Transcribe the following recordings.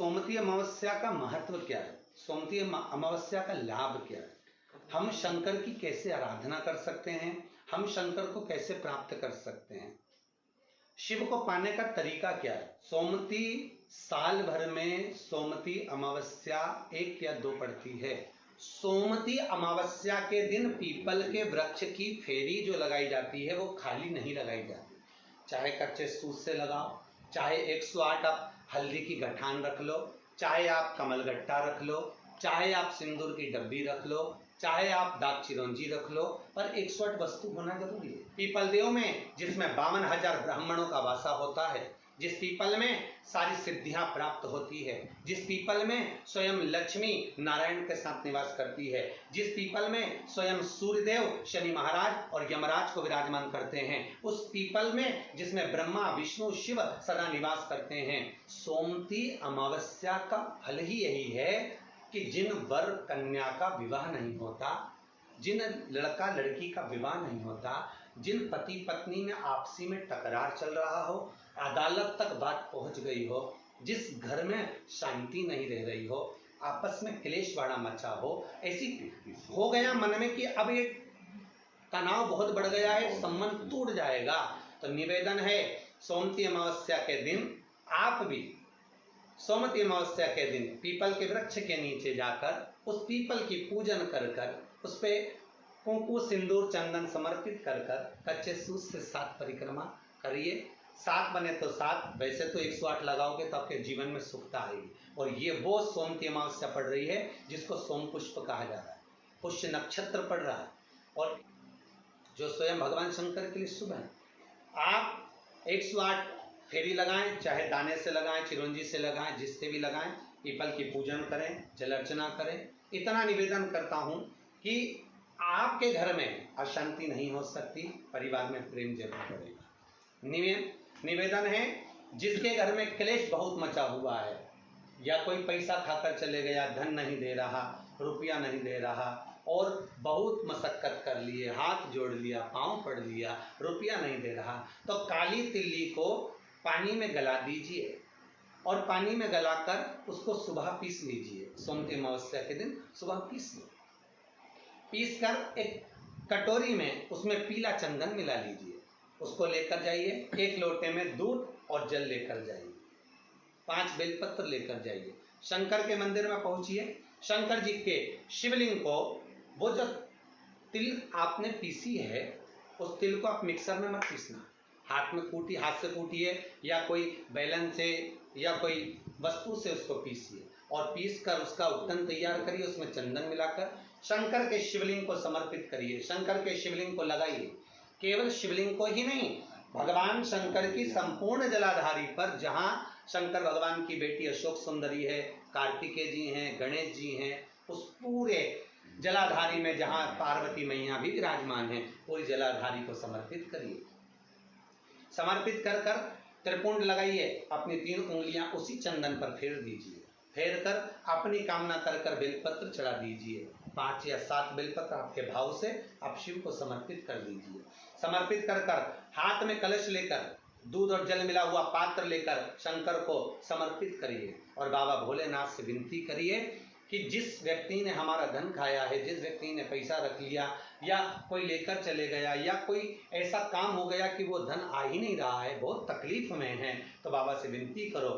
सोमवती अमावस्या का महत्व क्या है, सोमवती अमावस्या का लाभ क्या है, हम शंकर की कैसे आराधना कर सकते हैं, हम शंकर को कैसे प्राप्त कर सकते हैं, शिव को पाने का तरीका क्या है। सोमवती साल भर में सोमवती अमावस्या 1 या 2 पड़ती है। सोमवती अमावस्या के दिन पीपल के वृक्ष की फेरी जो लगाई जाती है वो खाली नहीं लगाई जाती, चाहे कच्चे सूत से लगाओ, चाहे 108 आप हल्दी की गठान रख लो, चाहे आप कमलगट्टा रख लो, चाहे आप सिंदूर की डब्बी रख लो, चाहे आप दाग चिरौंजी रख लो, पर 108 वस्तु होना जरूरी है। पीपल देव में जिसमें 52,000 ब्राह्मणों का वासा होता है, जिस पीपल में सारी सिद्धियां प्राप्त होती है, जिस पीपल में स्वयं लक्ष्मी नारायण के साथ निवास करती है, जिस पीपल में स्वयं सूर्यदेव शनि महाराज और यमराज को विराजमान करते हैं, उस पीपल में जिसमें ब्रह्मा विष्णु शिव सदा निवास करते हैं, सोमवती अमावस्या का फल ही यही है कि जिन वर कन्या का विवाह नहीं होता, जिन लड़का लड़की का विवाह नहीं होता, जिन पति पत्नी में आपसी में टकरार चल रहा हो, अदालत तक बात पहुंच गई हो, जिस घर में शांति नहीं रह रही हो, आपस में क्लेश बड़ा मचा हो, ऐसी हो गया मन में कि अब ये तनाव बहुत बढ़ गया है, संबंध टूट जाएगा, तो निवेदन है सोमवती अमावस्या के दिन आप भी सोमवती अमावस्या के दिन पीपल के वृक्ष के नीचे जाकर उस पीपल की पूजन कर कर उस पे कुंकु सिंदूर चंदन समर्पित कर कर कच्चे सूत से 7 परिक्रमा करिए। 7 बने तो 7, वैसे तो 108 लगाओगे तो आपके जीवन में सुखता आएगी। और ये वो सोमवती अमावस्या पड़ रही है जिसको सोम पुष्प कहा जा रहा है, पुष्य नक्षत्र पड़ रहा है और जो स्वयं भगवान शंकर के लिए शुभ है। आप 108 फेरी लगाएं, चाहे दाने से लगाएं, चिरौंजी से लगाएं, जिससे भी लगाएं, पीपल की पूजन करें, जल अर्चना करें। इतना निवेदन करता हूं कि आपके घर में अशांति नहीं हो सकती, परिवार में प्रेम जरूर बढ़ेगा। निवेदन है जिसके घर में क्लेश बहुत मचा हुआ है, या कोई पैसा खाकर चले गया, धन नहीं दे रहा, रुपया नहीं दे रहा और बहुत मशक्कत कर लिए, हाथ जोड़ लिया, पांव पड़ लिया, रुपया नहीं दे रहा, तो काली तिल्ली को पानी में गला दीजिए और पानी में गलाकर उसको सुबह पीस लीजिए। सोमवती अमावस्या के दिन सुबह पीस लो, पीस कर एक कटोरी में उसमें पीला चंदन मिला लीजिए, उसको लेकर जाइए। 1 लोटे में दूध और जल लेकर जाइए, 5 बेलपत्र लेकर जाइए, शंकर के मंदिर में पहुंचिए। शंकर जी के शिवलिंग को वो जो तिल आपने पीसी है उस तिल को आप मिक्सर में मत पीसना, हाथ से कूटिए या कोई बैलन से या कोई वस्तु से उसको पीसिए और पीस कर उसका उत्तन तैयार करिए, उसमें चंदन मिलाकर शंकर के शिवलिंग को समर्पित करिए, शंकर के शिवलिंग को लगाइए। केवल शिवलिंग को ही नहीं, भगवान शंकर की संपूर्ण जलाधारी पर, जहां शंकर भगवान की बेटी अशोक सुंदरी है, कार्तिकेय जी हैं, गणेश जी हैं, उस पूरे जलाधारी में जहां पार्वती मैया भी विराजमान है, पूरी जलाधारी को समर्पित करिए। समर्पित कर कर त्रिपुंड लगाइए, अपनी 3 उंगलियां उसी चंदन पर फेर दीजिए, फेर कर अपनी कामना कर कर बेलपत्र चढ़ा दीजिए। 5 या 7 बेलपत्र आपके भाव से आप शिव को समर्पित कर दीजिए। समर्पित कर कर हाथ में कलश लेकर दूध और जल मिला हुआ पात्र लेकर शंकर को समर्पित करिए और बाबा भोलेनाथ से विनती करिए कि जिस व्यक्ति ने हमारा धन खाया है, जिस व्यक्ति ने पैसा रख लिया या कोई लेकर चले गया या कोई ऐसा काम हो गया कि वो धन आ ही नहीं रहा है, बहुत तकलीफ में है, तो बाबा से विनती करो।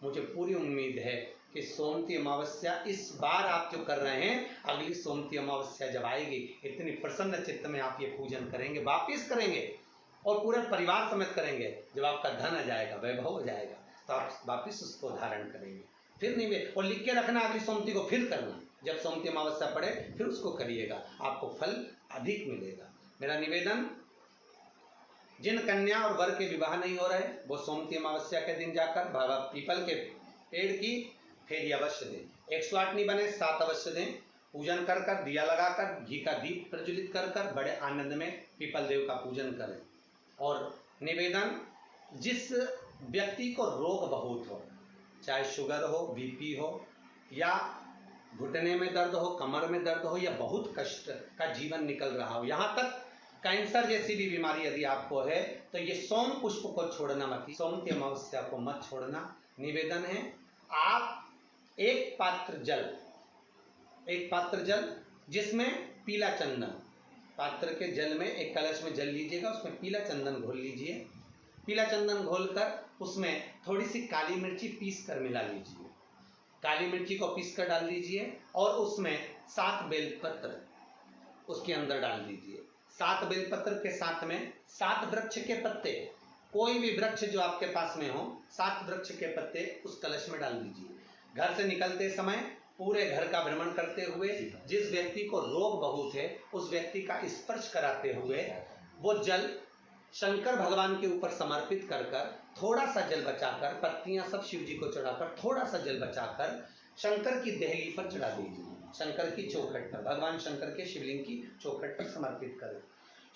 मुझे पूरी उम्मीद है कि सोमवती अमावस्या इस बार आप जो कर रहे हैं, अगली सोमवती अमावस्या जब आएगी, इतनी प्रसन्न चित्त में आप ये पूजन करेंगे, वापिस करेंगे और पूरे परिवार समेत करेंगे। जब आपका धन आ जाएगा, वैभव हो जाएगा, तो आप वापिस उसको धारण करेंगे। फिर नहीं और लिख के रखना, अगली सोमवती को फिर करना, जब सोमवती अमावस्या पड़े फिर उसको करिएगा, आपको फल अधिक मिलेगा। मेरा निवेदन, जिन कन्या और वर के विवाह नहीं हो रहे, वो सोमवती अमावस्या के दिन जाकर बाबा पीपल के पेड़ की फेरी अवश्य दें। 108 नहीं बने 7 अवश्य दें। पूजन कर कर, दिया लगाकर, घी का दीप प्रज्वलित कर कर बड़े आनंद में पीपल देव का पूजन करें। और निवेदन, जिस व्यक्ति को रोग बहुत हो, चाहे शुगर हो, बीपी हो या घुटने में दर्द हो, कमर में दर्द हो या बहुत कष्ट का जीवन निकल रहा हो, यहाँ तक कैंसर जैसी भी बीमारी यदि आपको है, तो ये सोम पुष्प को छोड़ना मत, सोमवती अमावस्या को मत छोड़ना। निवेदन है, आप एक पात्र जल जिसमें पीला चंदन, पात्र के जल में एक कलश में जल लीजिएगा, उसमें पीला चंदन घोल लीजिए। पीला चंदन घोलकर उसमें थोड़ी सी काली मिर्ची पीस कर मिला लीजिए, काली मिर्ची को पीस कर डाल दीजिए और उसमें 7 बेलपत्र उसके अंदर डाल दीजिए। 7 बेलपत्र के साथ में 7 वृक्ष के पत्ते, कोई भी वृक्ष जो आपके पास में हो, 7 वृक्ष के पत्ते उस कलश में डाल दीजिए। घर से निकलते समय पूरे घर का भ्रमण करते हुए जिस व्यक्ति को रोग बहुत है उस व्यक्ति का स्पर्श कराते हुए वो जल शंकर भगवान के ऊपर समर्पित कर थोड़ा सा जल बचाकर, पत्तियां सब शिव जी को चढ़ाकर थोड़ा सा जल बचाकर शंकर की देहली पर चढ़ा दीजिए, शंकर की चौखट पर, भगवान शंकर के शिवलिंग की चौखट पर समर्पित करें।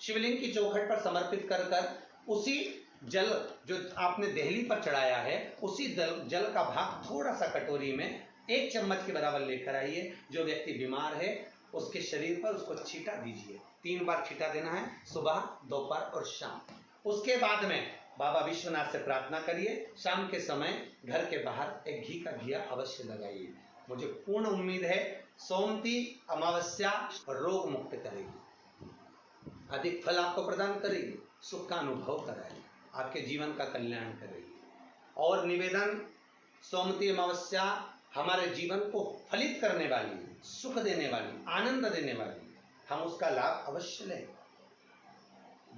शिवलिंग की चौखट पर समर्पित कर उसी जल जो आपने देहली पर चढ़ाया है उसी जल का भाग थोड़ा सा कटोरी में 1 चम्मच के बराबर लेकर आइए। जो व्यक्ति बीमार है उसके शरीर पर उसको छींटा दीजिए। 3 बार छींटा देना है, सुबह, दोपहर और शाम। उसके बाद में बाबा विश्वनाथ से प्रार्थना करिए। शाम के समय घर के बाहर एक घी का दिया अवश्य लगाइए। मुझे पूर्ण उम्मीद है सोमती अमावस्या रोग मुक्त करेगी, अधिक फल आपको प्रदान करेगी, सुख का अनुभव कराएगी, आपके जीवन का कल्याण करेगी। और निवेदन, सोमती अमावस्या हमारे जीवन को फलित करने वाली है, सुख देने वाली, आनंद देने वाली, हम उसका लाभ अवश्य लें।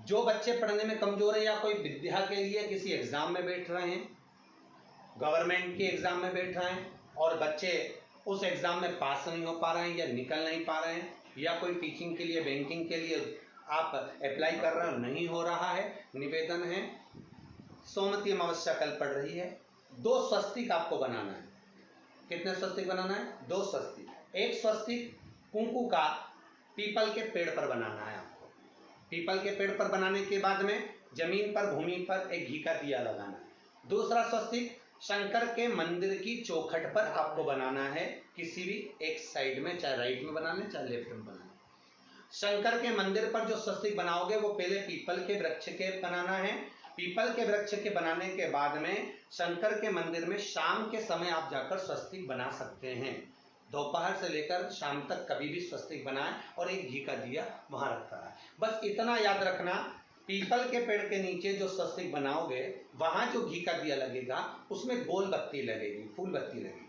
जो बच्चे पढ़ने में कमजोर है या कोई विद्या के लिए किसी एग्जाम में बैठ रहे हैं, गवर्नमेंट के एग्जाम में बैठ रहे हैं और बच्चे उस एग्जाम में पास नहीं हो पा रहे हैं या निकल नहीं पा रहे हैं, या कोई टीचिंग के लिए, बैंकिंग के लिए आप अप्लाई कर रहे हो, नहीं हो रहा है, निवेदन है सोमती अमावस्या कल पड़ रही है, 2 स्वस्तिक आपको बनाना है। कितने स्वस्तिक बनाना है? 2 स्वस्तिक। एक स्वस्तिक कुंकू का पीपल के पेड़ पर बनाना है आपको। पीपल के पेड़ पर बनाने के बाद में जमीन पर, भूमि पर एक घी का दिया लगाना है। दूसरा स्वस्तिक शंकर के मंदिर की चौखट पर आपको बनाना है, किसी भी एक साइड में, चाहे राइट में बनाना है चाहे लेफ्ट में बनाना है। शंकर के मंदिर पर जो स्वस्तिक बनाओगे वो पहले पीपल के वृक्ष के बनाना है। पीपल के वृक्ष के बनाने के बाद में शंकर के मंदिर में शाम के समय आप जाकर स्वस्तिक बना सकते हैं। दोपहर से लेकर शाम तक कभी भी स्वस्तिक बनाएं और एक घी का दिया वहां रखता है। बस इतना याद रखना, पीपल के पेड़ के नीचे जो स्वस्तिक बनाओगे वहां जो घी का दिया लगेगा उसमें गोल बत्ती लगेगी, फूल बत्ती लगेगी।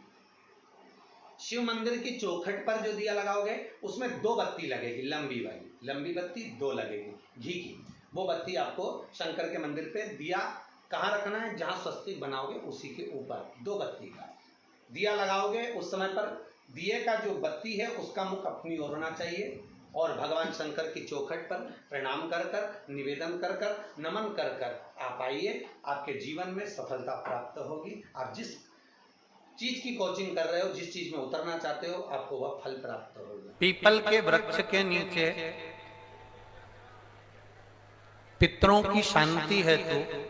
शिव मंदिर की चौखट पर जो दिया लगाओगे उसमें 2 बत्ती लगेगी, लंबी वाली, लंबी बत्ती 2 लगेगी घी की। वो बत्ती आपको शंकर के मंदिर पे दिया कहाँ रखना है? जहां स्वस्तिक बनाओगे उसी के ऊपर 2 बत्ती का दिया लगाओगे। उस समय पर दिए का जो बत्ती है उसका मुख अपनी ओर होना चाहिए और भगवान शंकर की चौखट पर प्रणाम कर कर, निवेदन कर कर, नमन कर कर आप आइए। आपके जीवन में सफलता प्राप्त होगी। आप जिस चीज की कोचिंग कर रहे हो, जिस चीज में उतरना चाहते हो, आपको वह फल प्राप्त होगा। पीपल के वृक्ष के नीचे पितरों की शांति है तो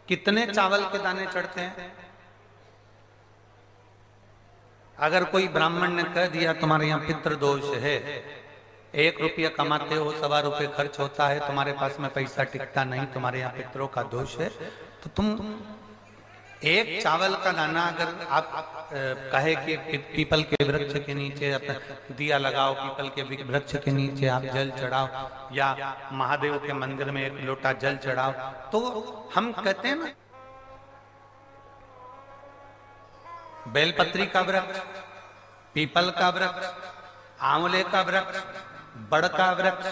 कितने चावल के दाने चढ़ते हैं? अगर कोई ब्राह्मण ने कह दिया तुम्हारे यहाँ पितृ दोष है, 1 रुपया कमाते हो, 1.25 रुपये खर्च होता है, तुम्हारे पास में पैसा टिकता नहीं, तुम्हारे यहाँ पितरों का दोष है, तो तुम 1 चावल का दाना अगर आप कहे कि पीपल के वृक्ष के नीचे दिया लगाओ, पीपल के वृक्ष के नीचे आप जल चढ़ाओ या महादेव के मंदिर में 1 लोटा जल चढ़ाओ, तो हम कहते हैं ना, बेलपत्री का वृक्ष, पीपल का वृक्ष, आंवले का वृक्ष, बड़ का वृक्ष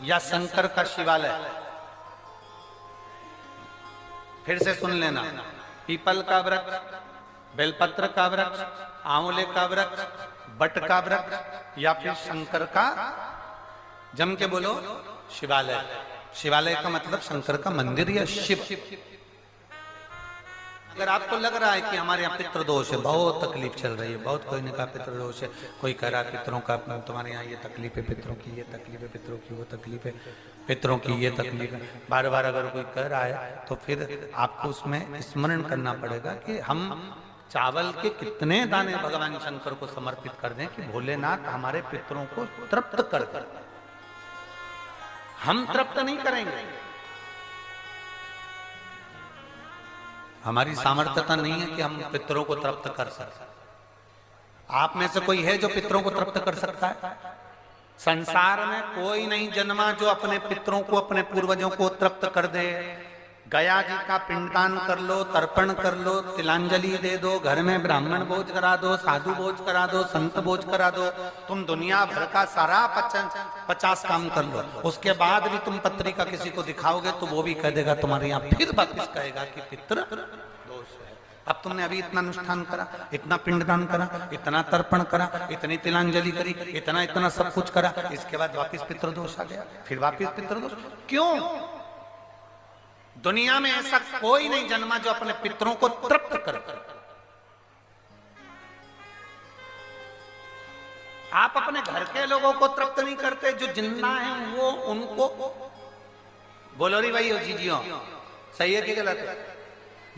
या शंकर का शिवालय। फिर से सुन लेना, पीपल का वृक्ष, बेलपत्र का वृक्ष, आंवले का वृक्ष, बट का वृक्ष या फिर शंकर का, जम के बोलो, शिवालय। शिवालय का मतलब शंकर का मंदिर या शिव। अगर आपको लग रहा है कि हमारे यहाँ पितृदोष है, बहुत तकलीफ चल रही है, बहुत कोई ने कहा पितृदोष है, कोई कह रहा है पितरों का, तुम्हारे यहाँ ये तकलीफ है, पितरों की ये तकलीफ है, पितरों की वो तकलीफ है, पितरों की ये तकलीफ है, बार बार अगर कोई कह रहा है तो फिर आपको उसमें स्मरण करना पड़ेगा कि हम चावल के कितने दाने भगवान शंकर को समर्पित कर दें कि भोलेनाथ हमारे पितरों को तृप्त कर दें। हम तृप्त नहीं करेंगे, हमारी सामर्थ्यता नहीं है कि हम पितरों को तृप्त कर सकते। आप में से कोई है जो पितरों को तृप्त कर सकता है? संसार में कोई नहीं जन्मा जो अपने पितरों को, अपने पूर्वजों को तृप्त कर दे। गया जी का पिंडदान कर लो, तर्पण कर लो, तिलांजलि दे दो, घर में ब्राह्मण भोज करा दो, साधु भोज करा दो, संत भोज करा दो, तुम दुनिया भर का सारा 50 काम कर लो, उसके बाद भी तुम पत्रिका किसी को दिखाओगे तो वो भी कह देगा तुम्हारे यहाँ, फिर वापिस कहेगा कि पितृ दोष है। अब तुमने अभी इतना अनुष्ठान करा, इतना पिंडदान करा, इतना तर्पण करा, इतनी तिलांजलि करी, इतना सब कुछ करा, इसके बाद वापिस पितृदोष आ गया, फिर वापिस पितृदोष। क्यों? दुनिया में ऐसा कोई नहीं जन्मा जो अपने पितरों को तृप्त कर। आप अपने घर के लोगों को तृप्त नहीं करते, जो जिंदा हैं वो उनको बोलो री भाई, जीजियो सही है कि गलत है?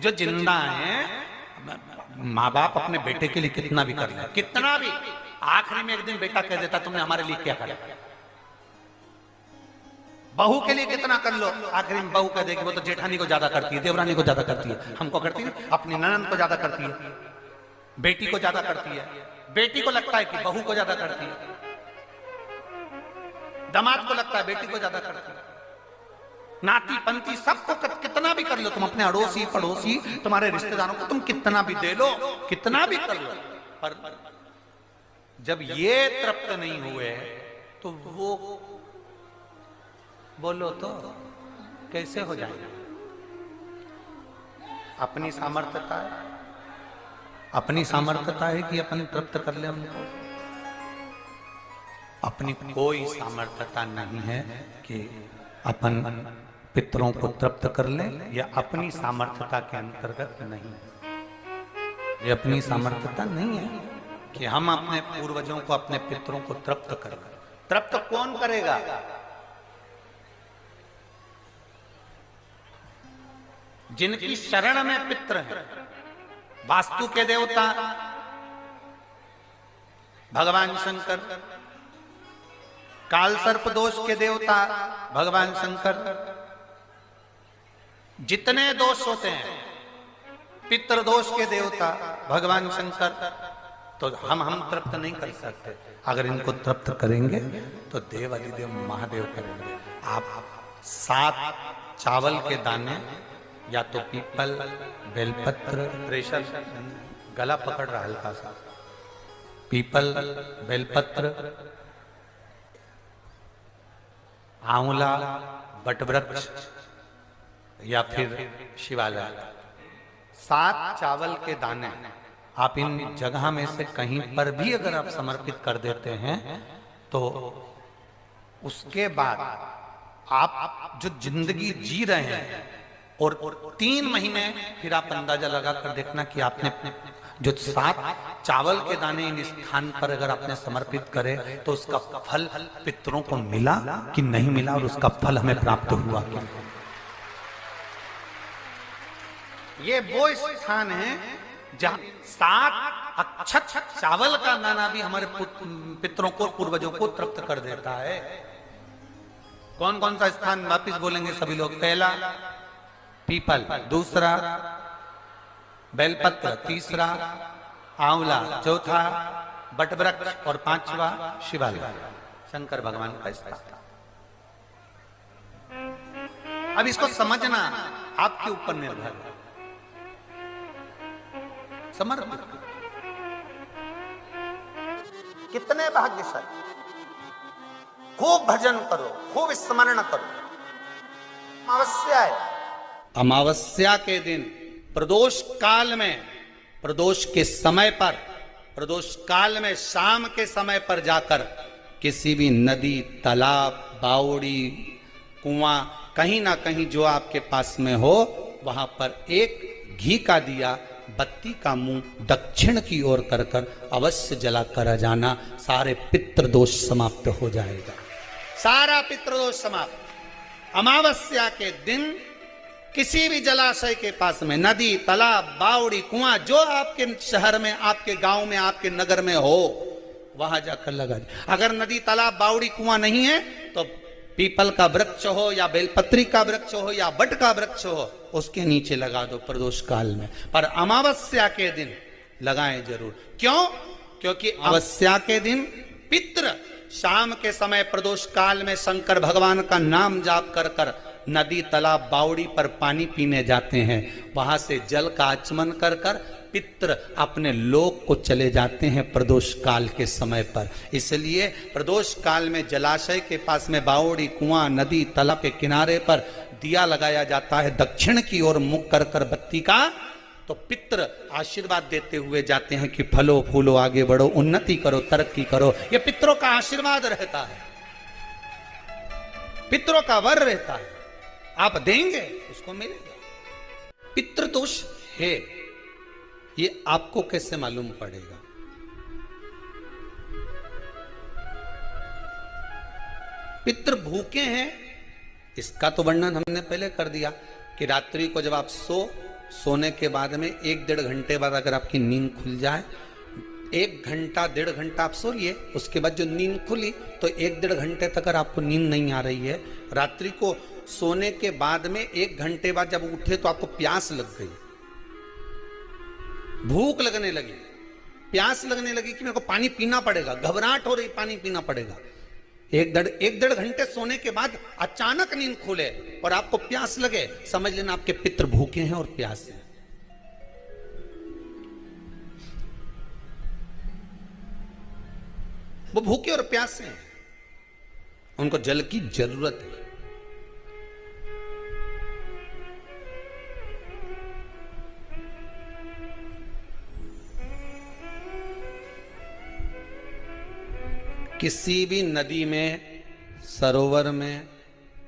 जो जिंदा हैं, माँ बाप अपने बेटे के लिए कितना भी कर ले, कितना भी, आखिरी में एक दिन बेटा कह देता तुमने हमारे लिए क्या करा। बहू के लिए कितना कर लो, आखिरी में बहू कह देगी वो तो जेठानी को ज्यादा करती है, देवरानी को ज्यादा करती है, हमको करती है, अपनी ननद को ज्यादा करती है, बेटी को ज्यादा करती है, बेटी को लगता है कि बहू को ज्यादा करती है, दामाद को लगता है बेटी को ज्यादा करती है, नाती पंती सबको कितना भी कर लो तुम, अपने अड़ोसी पड़ोसी तुम्हारे रिश्तेदारों को तुम कितना भी दे लो, कितना भी कर लो, पर जब ये तृप्त नहीं हुए तो वो बोलो तो कैसे हो जाएगा? अपनी सामर्थ्यता है, अपनी सामर्थ्यता है कि अपन तृप्त कर ले हमको? अपनी कोई सामर्थ्यता नहीं है कि अपन पितरों को तृप्त कर ले, या अपनी सामर्थ्यता के अंतर्गत नहीं, ये अपनी सामर्थ्यता नहीं है कि हम अपने पूर्वजों को, अपने पितरों को तृप्त कर। तृप्त कौन करेगा? जिनकी शरण में पितृ है। वास्तु के देवता भगवान शंकर, काल सर्प दोष के देवता भगवान शंकर, जितने दोष होते हैं पितृ दोष के देवता भगवान शंकर, तो हम तृप्त नहीं कर सकते। अगर इनको तृप्त करेंगे तो देव अधिदेव महादेव करेंगे। आप 7 चावल के दाने, या तो पीपल, बेलपत्र, प्रेशर गला पकड़ रहा हल्का सा, पीपल, बेलपत्र, आंवला, बटवृक्ष या फिर शिवालय, 7 चावल के दाने आप इन जगह में से कहीं पर भी अगर आप समर्पित कर देते हैं तो उसके बाद आप जो जिंदगी जी रहे हैं और 3 महीने फिर आप अंदाजा लगा कर देखना कि आपने जो 7 चावल के दाने इन स्थान पर अगर आपने समर्पित करे तो उसका फल पितरों को मिला कि नहीं मिला, और उसका फल हमें प्राप्त हुआ क्या। ये वो स्थान है जहां 7 अक्षत चावल का दाना भी हमारे पितरों को, पूर्वजों को तृप्त कर देता है। कौन कौन सा स्थान वापिस बोलेंगे सभी लोग? पहला पीपल, दूसरा बेलपत्र, तीसरा आंवला, चौथा बटवृक्ष और 5वां शिवालय, शंकर भगवान का स्थान। अब इसको समझना आपके ऊपर निर्भर है। समर्पित कितने भाग्यशाली, खूब भजन करो, खूब स्मरण करो। अमावस्या है, अमावस्या के दिन प्रदोष काल में, प्रदोष के समय पर, प्रदोष काल में शाम के समय पर जाकर किसी भी नदी, तालाब, बावड़ी, कुआं, कहीं ना कहीं जो आपके पास में हो, वहां पर एक घी का दिया, बत्ती का मुंह दक्षिण की ओर कर कर अवश्य जला कर जाना। सारे पितृदोष समाप्त हो जाएगा, सारा पितृदोष समाप्त। अमावस्या के दिन किसी भी जलाशय के पास में, नदी, तालाब, बावड़ी, कुआं, जो आपके शहर में, आपके गांव में, आपके नगर में हो, वहां जाकर लगा दे। अगर नदी, तालाब, बावड़ी, कुआं नहीं है तो पीपल का वृक्ष हो या बेलपत्री का वृक्ष हो या बट का वृक्ष हो, उसके नीचे लगा दो प्रदोष काल में। पर अमावस्या के दिन लगाएं जरूर। क्यों? क्योंकि अमावस्या के दिन पितृ शाम के समय प्रदोष काल में शंकर भगवान का नाम जाप कर कर नदी तालाब बावड़ी पर पानी पीने जाते हैं। वहां से जल का आचमन कर कर पितृ अपने लोक को चले जाते हैं प्रदोष काल के समय पर। इसलिए प्रदोष काल में जलाशय के पास में बावड़ी, कुआं, नदी, तालाब के किनारे पर दिया लगाया जाता है दक्षिण की ओर मुख कर कर बत्ती का। तो पितृ आशीर्वाद देते हुए जाते हैं कि फलो फूलो, आगे बढ़ो, उन्नति करो, तरक्की करो। ये पितरों का आशीर्वाद रहता है, पितरों का वर रहता है। आप देंगे उसको मिलेगा। पितृदोष है ये आपको कैसे मालूम पड़ेगा? पितृ भूखे हैं इसका तो वर्णन हमने पहले कर दिया कि रात्रि को जब आप सोने के बाद में 1-1.5 घंटे बाद अगर आपकी नींद खुल जाए, 1 घंटा 1.5 घंटा आप सो लिए, उसके बाद जो नींद खुली तो 1-1.5 घंटे तक अगर आपको नींद नहीं आ रही है, रात्रि को सोने के बाद में 1 घंटे बाद जब उठे तो आपको प्यास लग गई, भूख लगने लगी, प्यास लगने लगी कि मेरे को पानी पीना पड़ेगा, घबराहट हो रही, पानी पीना पड़ेगा। 1-1.5 घंटे सोने के बाद अचानक नींद खुले और आपको प्यास लगे, समझ लेना आपके पितृ भूखे हैं और प्यास है। वो भूखे और प्यास हैं, उनको जल की जरूरत है। किसी भी नदी में, सरोवर में,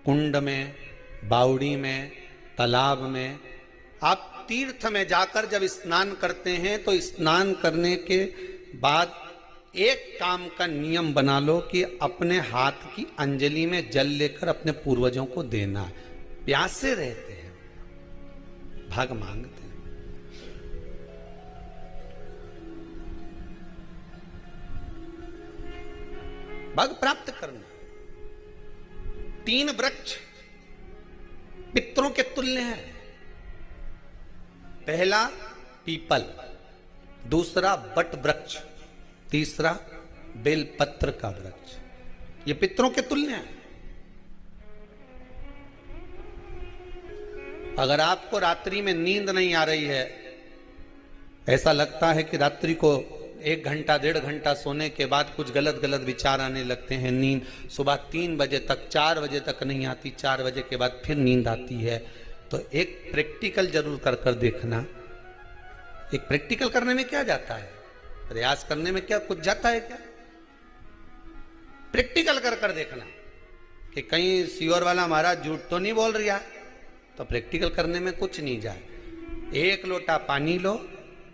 कुंड में, बावड़ी में, तालाब में, आप तीर्थ में जाकर जब स्नान करते हैं तो स्नान करने के बाद एक काम का नियम बना लो कि अपने हाथ की अंजलि में जल लेकर अपने पूर्वजों को देना है। प्यासे रहते हैं, भाग मांगते हैं। भाग प्राप्त करना। 3 वृक्ष पितरों के तुल्य हैं। पहला पीपल, दूसरा बट वृक्ष, तीसरा बेलपत्र का वृक्ष। ये पितरों के तुल्य हैं। अगर आपको रात्रि में नींद नहीं आ रही है, ऐसा लगता है कि रात्रि को 1 घंटा 1.5 घंटा सोने के बाद कुछ गलत गलत विचार आने लगते हैं, नींद सुबह 3 बजे तक, 4 बजे तक नहीं आती, 4 बजे के बाद फिर नींद आती है, तो एक प्रैक्टिकल जरूर कर कर देखना। एक प्रैक्टिकल करने में क्या जाता है, प्रयास करने में क्या कुछ जाता है क्या? प्रैक्टिकल कर कर देखना कि कहीं सीओर वाला महाराज झूठ तो नहीं बोल रहा, तो प्रैक्टिकल करने में कुछ नहीं जाए। 1 लोटा पानी लो,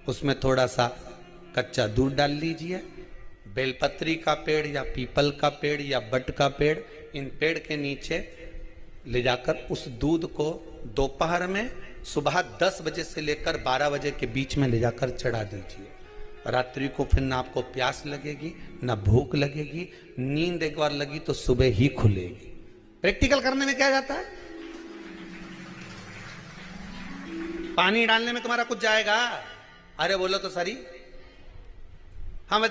उसमें थोड़ा सा कच्चा दूध डाल लीजिए, बेलपत्री का पेड़ या पीपल का पेड़ या बट का पेड़, इन पेड़ के नीचे ले जाकर उस दूध को दोपहर में सुबह 10 बजे से लेकर 12 बजे के बीच में ले जाकर चढ़ा दीजिए। रात्रि को फिर ना आपको प्यास लगेगी, ना भूख लगेगी, नींद एक बार लगी तो सुबह ही खुलेगी। प्रैक्टिकल करने में क्या जाता है? पानी डालने में तुम्हारा कुछ जाएगा? अरे बोलो तो सरी, हमें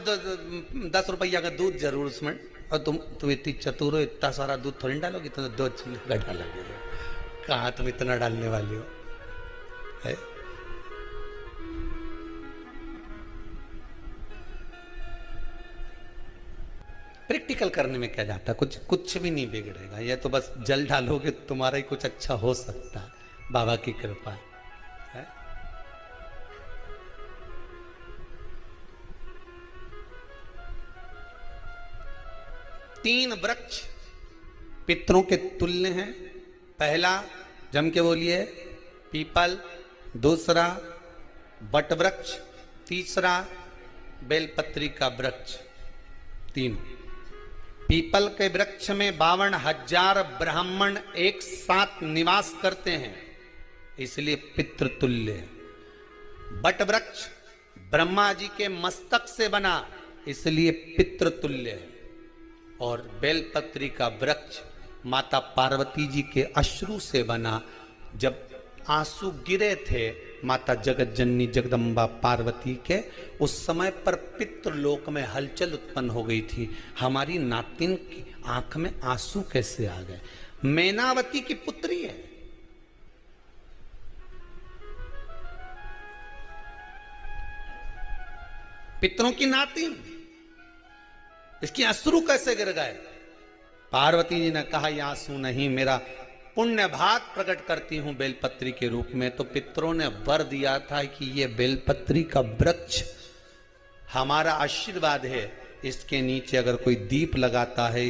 10 रुपया का दूध जरूर उसमें, और तुम इतनी चतुर हो, इतना सारा दूध थोड़ी डालोगी, तो 2 चिल्ला डालोगे। कहाँ तुम इतना डालने वाली हो है? प्रैक्टिकल करने में क्या जाता है? कुछ भी नहीं बिगड़ेगा। ये तो बस जल डालोगे तुम्हारा ही कुछ अच्छा हो सकता है, बाबा की कृपा है। 3 वृक्ष पितरों के तुल्य हैं। पहला जम के बोलिए पीपल, दूसरा बट वृक्ष, तीसरा बेलपत्री का वृक्ष। 3 पीपल के वृक्ष में 52,000 ब्राह्मण एक साथ निवास करते हैं, इसलिए पितृतुल्य है। बट वृक्ष ब्रह्मा जी के मस्तक से बना, इसलिए पितृतुल्य है। और बेलपत्री का वृक्ष माता पार्वती जी के अश्रु से बना। जब आंसू गिरे थे माता जगत जननी जगदम्बा पार्वती के, उस समय पर पितृलोक में हलचल उत्पन्न हो गई थी। हमारी नातिन की आंख में आंसू कैसे आ गए? मैनावती की पुत्री है, पितरों की नातिन, इसकी अश्रु कैसे गिर गए? पार्वती जी ने कहा ये आंसू नहीं, मेरा पुण्य भाग प्रकट करती हूं बेलपत्री के रूप में। तो पितरों ने वर दिया था कि ये बेलपत्री का वृक्ष हमारा आशीर्वाद है, इसके नीचे अगर कोई दीप लगाता है,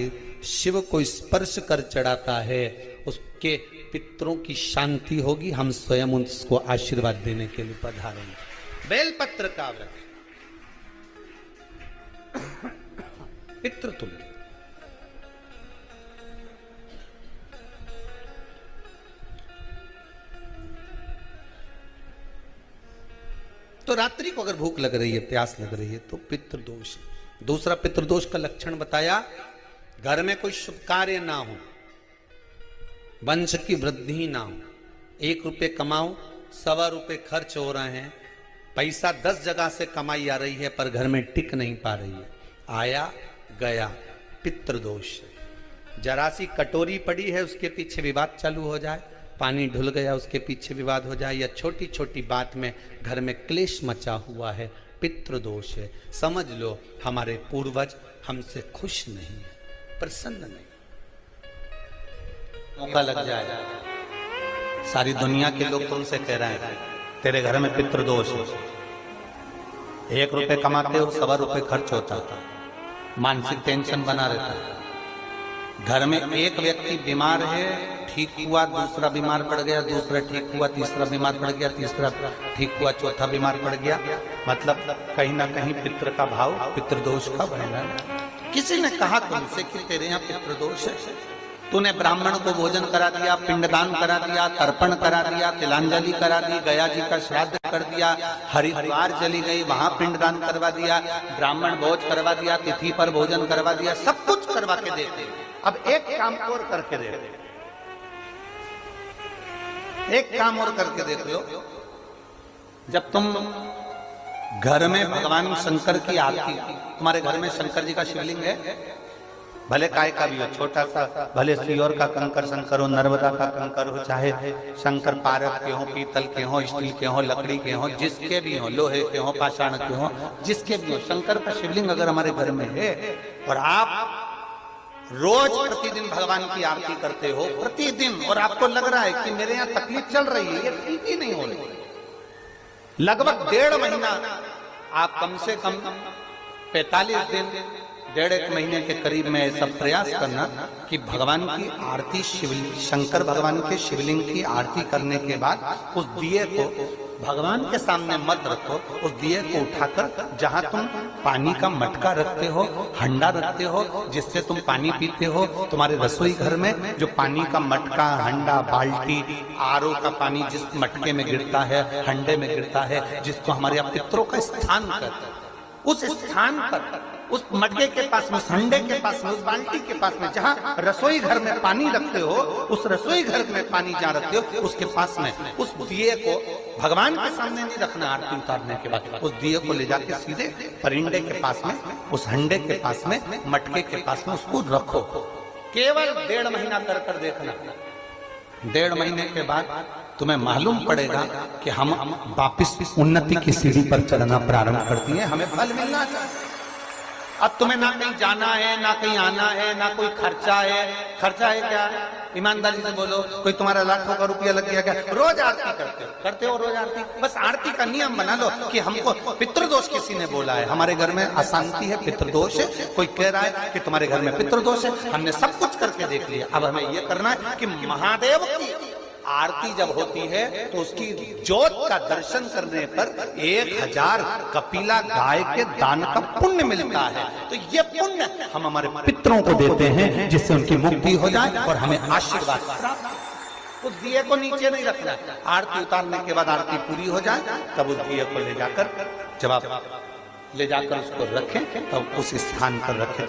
शिव को स्पर्श कर चढ़ाता है, उसके पितरों की शांति होगी। हम स्वयं उसको आशीर्वाद देने के लिए पधारेंगे। बेलपत्र का वृक्ष पितृतुल्य। तो रात्रि को अगर भूख लग रही है, प्यास लग रही है, तो पितृदोष। दूसरा पितृदोष का लक्षण बताया, घर में कोई शुभ कार्य ना हो, वंश की वृद्धि ना हो, 1 रुपये कमाओ, 1.25 रुपये खर्च हो रहे हैं, पैसा 10 जगह से कमाई आ रही है पर घर में टिक नहीं पा रही है, आया गया, पितृदोष। जरा सी कटोरी पड़ी है, उसके पीछे विवाद चालू हो जाए, पानी ढुल गया, उसके पीछे विवाद हो जाए, या छोटी छोटी बात में घर में क्लेश मचा हुआ है, पितृदोष है। समझ लो हमारे पूर्वज हमसे खुश नहीं है, प्रसन्न नहीं। मौका लग जाए, सारी दुनिया के लोग तुमसे कह रहे हैं तेरे घर में पितृदोष है, 1 रुपये कमाते हो, 1.25 रुपये खर्च होता, मानसिक टेंशन बना रहता है। घर में एक व्यक्ति बीमार है, ठीक हुआ, दूसरा बीमार पड़ गया, दूसरा ठीक हुआ, तीसरा बीमार पड़ गया, तीसरा ठीक हुआ, चौथा बीमार पड़ गया, मतलब कहीं ना कहीं पितृ का भाव, पितृदोष का बन रहा है। किसी ने कहा तुमसे कि तेरे यहाँ पितृदोष है, तूने ब्राह्मण को भोजन करा दिया, पिंडदान करा दिया, तर्पण करा दिया, तिलांजलि करा दी, गया जी का श्राद्ध कर दिया, हरिद्वार चली गई, वहां पिंडदान करवा दिया, ब्राह्मण भोज करवा दिया, तिथि पर भोजन करवा दिया, सब कुछ करवा के देते। अब एक काम और करके दे, एक काम और करके देख लो। जब तुम घर में भगवान शंकर की आरती, तुम्हारे घर में शंकर जी का शिवलिंग है, भले काय का भी हो, छोटा सा, भले सियोर का कंकर शंकर हो, नर्मदा का कंकर हो, चाहे शंकर पारक के हो, पीतल के हो, स्टील के हो, लकड़ी के हो, जिसके भी हो, लोहे के हो, पाषाण के हो, जिसके भी हो, शंकर का शिवलिंग अगर हमारे घर में है और आप रोज प्रतिदिन भगवान की आरती करते हो, प्रतिदिन, और आपको लग रहा है कि मेरे यहाँ तकलीफ चल रही है, ये ठीक ही नहीं हो रही, लगभग 1.5 महीना आप कम से कम 45 दिन, 1.5 महीने के करीब में ऐसा प्रयास करना कि भगवान की आरती, शंकर भगवान के शिवलिंग की आरती करने के बाद उस दिए को भगवान के सामने मत रखो, उस दिए को उठाकर जहां तुम पानी का मटका रखते हो, हंडा रखते हो, जिससे तुम पानी पीते हो, तुम्हारे रसोई घर में जो पानी का मटका, हंडा, बाल्टी, आरओ का पानी जिस मटके में गिरता है, हंडे में गिरता है, जिसको हमारे यहाँ पितरों का स्थान कहते हैं, उस स्थान पर, उस मटके के पास में, उस हंडे के पास में, उस बाल्टी के पास में, जहां रसोई घर में पानी रखते हो, उस रसोई घर में पानी जहां रखते हो, उसके पास में उस दिए को भगवान के सामने नहीं रखना। आरती उतारने के बाद उस दिए को ले जाके सीधे परिंडे के पास में, उस हंडे के पास में, मटके के पास में उसको रखो। केवल 1.5 महीना कर कर देखना। 1.5 महीने के बाद तुम्हें मालूम पड़ेगा कि हम वापिस उन्नति की सीढ़ी पर चढ़ना प्रारंभ कर दिए, हमें फल मिलना चाहिए। अब तुम्हें ना कहीं जाना है, ना कहीं आना है, ना कोई खर्चा है। खर्चा है क्या? ईमानदारी से बोलो, कोई तुम्हारा लाखों का रुपया लग गया क्या? रोज आरती करते हो रोज आरती। बस आरती का नियम बना लो कि हमको पितृदोष किसी ने बोला है, हमारे घर में अशांति है, पितृदोष है, कोई कह रहा है कि तुम्हारे घर में पितृदोष है, हमने सब कुछ करके देख लिया। अब हमें यह करना है कि महादेव की आरती जब होती है तो उसकी ज्योत का दर्शन करने पर 1000 कपिला गाय के दान का पुण्य मिलता है। तो ये पुण्य हम हमारे पितरों को देते हैं, जिससे उनकी मुक्ति हो जाए और हमें आशीर्वाद प्राप्त। उस दिए को नीचे नहीं रखना, आरती उतारने के बाद आरती पूरी हो जाए तब उस दिए को ले जाकर, जब आप ले जाकर उसको रखें तब उस स्थान पर रखें।